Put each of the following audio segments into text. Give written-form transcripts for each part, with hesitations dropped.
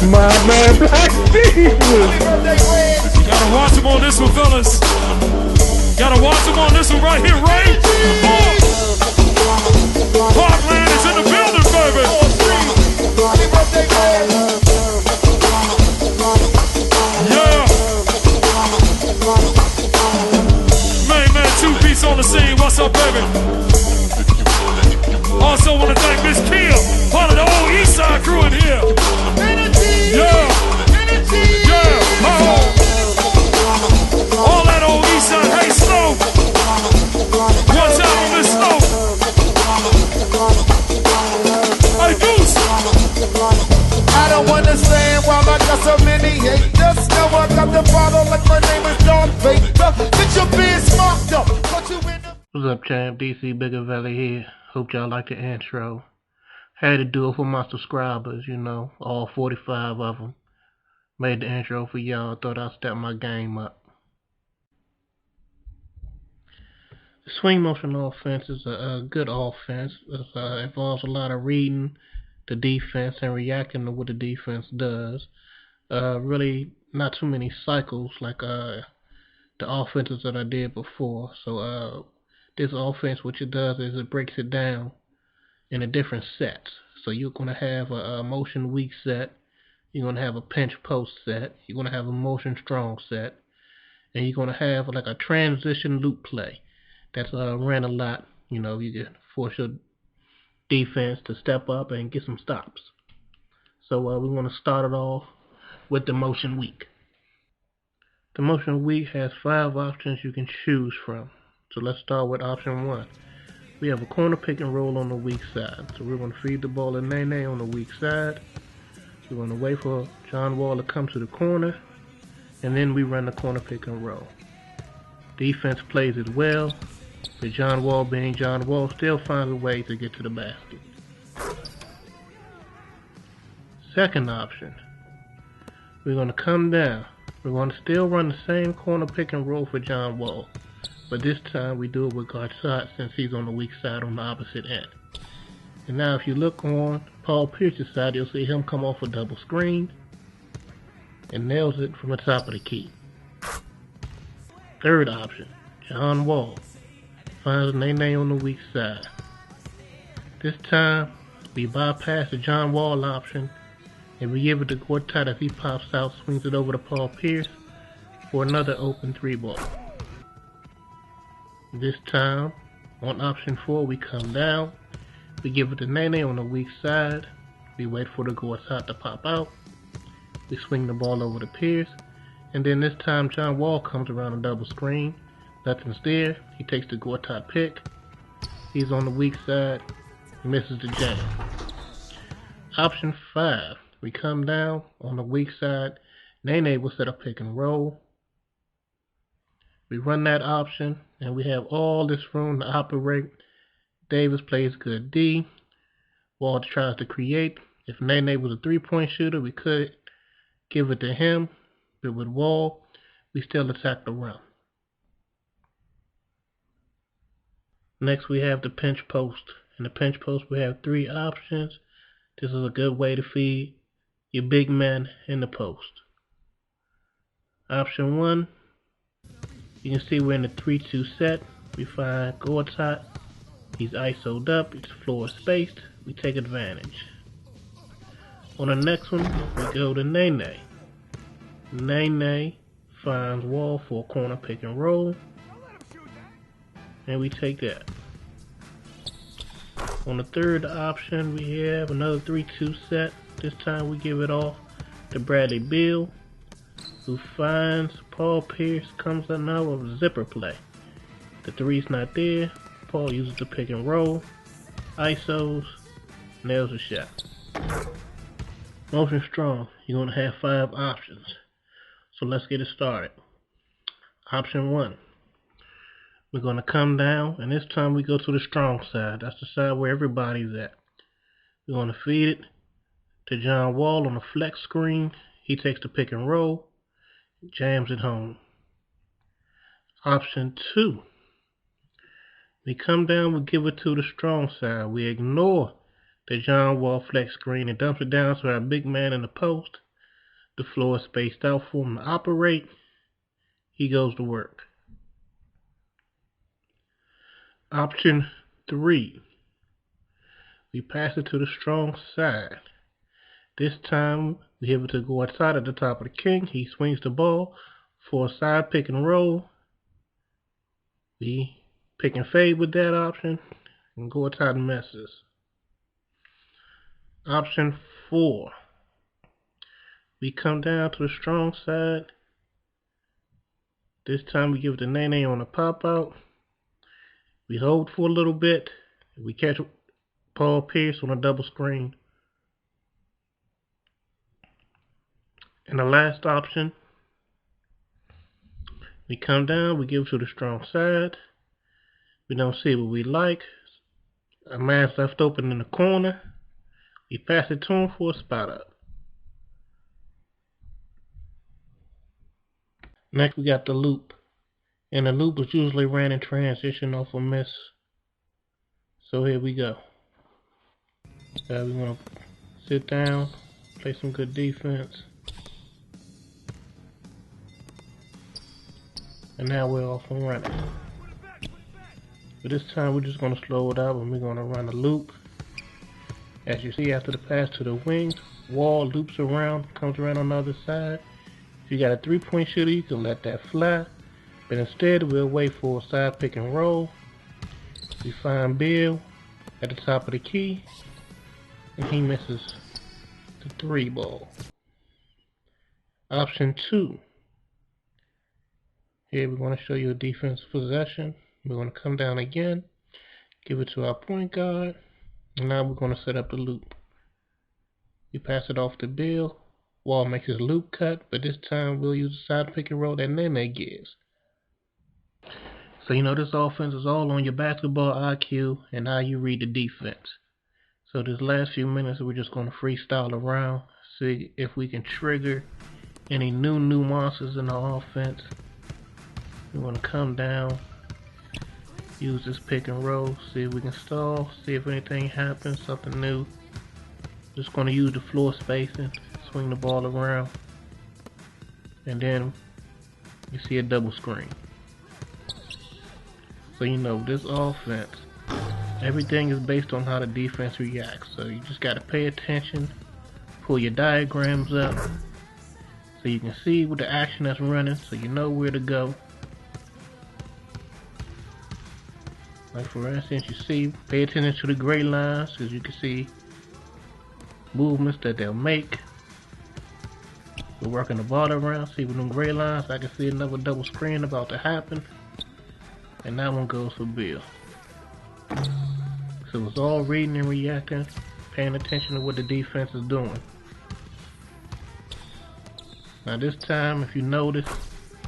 My man Black Steve. Gotta watch him on this one, fellas. Gotta watch him on this one right here, right? Parkland is in the building, baby. Yeah. Man, 2 beats on the scene. What's up, baby? Also want to thank Miss Kia, part of the old East Side crew in here. Yeah. Yeah. All that old East Side. Hey, Snow. One time on Miss Snow. Hey, Goose. I don't understand why I got so many haters. Now I got the bottle like my name is Don Baker. Get your being smocked up. What's up, champ? DC Bigger Valley here. Hope y'all like the intro. Had to do it for my subscribers, you know, all 45 of them. Made the intro for y'all. Thought I'd step my game up. The Swing Motion Offense is a good offense. It involves a lot of reading the defense and reacting to what the defense does. Really not too many cycles like the offenses that I did before. So this offense, what it does is it breaks it down into different sets. So you're going to have a motion weak set, you're going to have a pinch post set, you're going to have a motion strong set, and you're going to have like a transition loop play. That's ran a lot. You know, you can force your defense to step up and get some stops. So we want to start it off with the motion weak. The motion weak has 5 options you can choose from. So let's start with option 1. We have a corner pick and roll on the weak side. So we're going to feed the ball to Nene on the weak side. We're going to wait for John Wall to come to the corner, and then we run the corner pick and roll. Defense plays it well, but John Wall, being John Wall, still finds a way to get to the basket. Second option, we're going to come down. We're going to still run the same corner pick and roll for John Wall, but this time we do it with Garcot since he's on the weak side on the opposite end. And now if you look on Paul Pierce's side, you'll see him come off a double screen and nails it from the top of the key. Third option, John Wall finds Nene on the weak side. This time we bypass the John Wall option and we give it to Gortat as he pops out, swings it over to Paul Pierce for another open 3 ball. This time, on option 4, we come down, we give it to Nene on the weak side, we wait for the Gortat to pop out, we swing the ball over to Pierce, and then this time John Wall comes around a double screen, nothing's there, he takes the Gortat pick, he's on the weak side, he misses the jam. Option 5, we come down on the weak side, Nene will set a pick and roll. We run that option and we have all this room to operate. Davis plays good D. Wall tries to create. If Nene was a 3-point shooter, we could give it to him. But with Wall, we still attack the rim. Next we have the pinch post. In the pinch post we have 3 options. This is a good way to feed your big man in the post. Option 1, you can see we're in the 3-2 set. We find Gortat, he's ISO'd up, his floor is spaced, we take advantage. On the next one, we go to Nene. Nene finds Wall for a corner pick and roll, and we take that. On the third option, we have another 3-2 set. This time we give it off to Bradley Beal, who finds Paul Pierce, comes out now with a zipper play. The 3's not there. Paul uses the pick and roll, ISOs, nails the shot. Motion strong, you're going to have 5 options. So let's get it started. Option 1. We're going to come down, and this time we go to the strong side. That's the side where everybody's at. We're going to feed it to John Wall on the flex screen. He takes the pick and roll, jams it home. Option 2. We come down, we give it to the strong side. We ignore the John Wall flex screen and dumps it down to our big man in the post. the floor is spaced out for him to operate, he goes to work. Option 3. We pass it to the strong side. This time we able to go outside at the top of the king. He swings the ball for a side pick and roll. We pick and fade with that option and go outside and messes. Option 4. We come down to the strong side. This time we give the nay-nay on the pop out. We hold for a little bit. We catch Paul Pierce on a double screen. And the last option, we come down, we give it to the strong side. We don't see what we like. A man's left open in the corner. We pass it to him for a spot up. Next we got the loop. And the loop is usually ran in transition off a miss. So here we go. We're going to sit down, play some good defense. And now we're off and running. But this time we're just going to slow it up and we're going to run a loop. As you see, after the pass to the wing, wall loops around, comes around on the other side. If you got a 3-point shooter, you can let that fly. But instead, we'll wait for a side pick and roll. We find Bill at the top of the key, and he misses the 3 ball. Option 2. Here we're going to show you a defensive possession. We're going to come down again, give it to our point guard, and now we're going to set up the loop. We pass it off to Bill. Wall makes his loop cut, but this time we'll use the side pick and roll that Nene gives. So you know this offense is all on your basketball IQ and how you read the defense. So this last few minutes we're just going to freestyle around, see if we can trigger any new nuances in the offense. We're going to come down, use this pick and roll, see if we can stall, see if anything happens, something new. Just going to use the floor spacing, swing the ball around, and then you see a double screen. So you know this offense, everything is based on how the defense reacts. So you just got to pay attention, pull your diagrams up so you can see what the action that's running, so you know where to go. Like for instance, you see, pay attention to the gray lines because you can see movements that they'll make. We're working the ball around, see with them gray lines, I can see another double screen about to happen. And that one goes for Bill. So it's all reading and reacting, paying attention to what the defense is doing. Now this time, if you notice,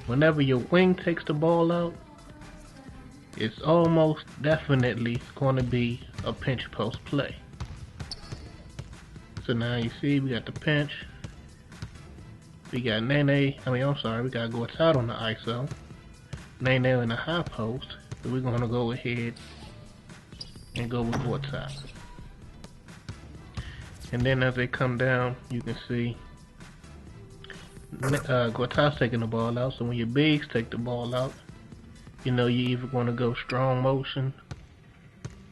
whenever your wing takes the ball out, it's almost definitely going to be a pinch post play. So now you see we got the pinch. We got we gotta go outside on the ISO. Nene in the high post, so we're going to go ahead and go with court side. And then as they come down, you can see Gortat's taking the ball out, so when your bigs take the ball out, you know you're either going to go strong motion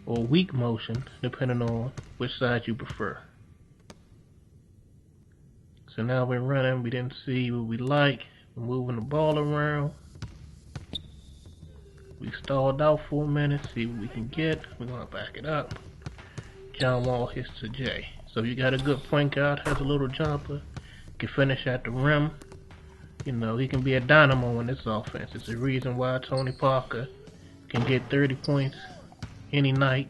or weak motion, depending on which side you prefer. So now we're running, we didn't see what we like, we're moving the ball around. We stalled out for a minute, see what we can get. We're going to back it up. John Wall hits to Jay. So you got a good point guard, has a little jumper, can finish at the rim. You know, he can be a dynamo in this offense. It's the reason why Tony Parker can get 30 points any night.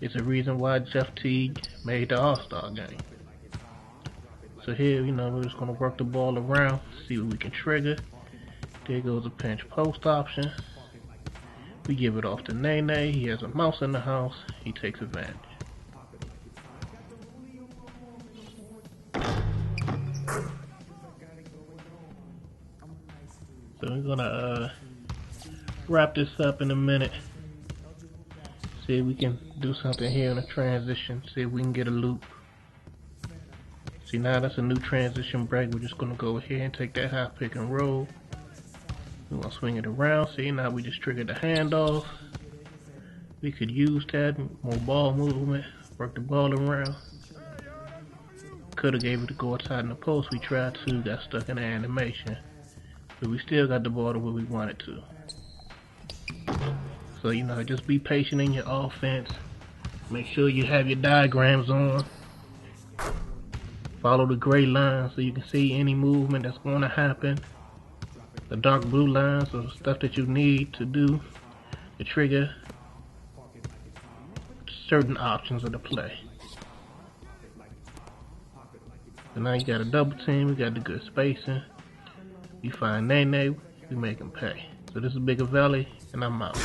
It's the reason why Jeff Teague made the All-Star game. So here, you know, we're just going to work the ball around, see what we can trigger. There goes a pinch post option. We give it off to Nene. He has a mouse in the house. He takes advantage. So we're gonna wrap this up in a minute. See if we can do something here in a transition. See if we can get a loop. See, now that's a new transition break. We're just gonna go ahead and take that high pick and roll. We're gonna swing it around. See, now we just triggered the handoff. We could use that, more ball movement, work the ball around. Could have gave it to go outside in the post. We tried to, got stuck in the animation. But we still got the ball to where we wanted to. So, you know, just be patient in your offense. Make sure you have your diagrams on. Follow the gray line so you can see any movement that's going to happen. The dark blue lines are stuff that you need to do to trigger certain options of the play. So now you got a double team, we got the good spacing. You find Nene, we make him pay. So this is Bigger Valley, and I'm out.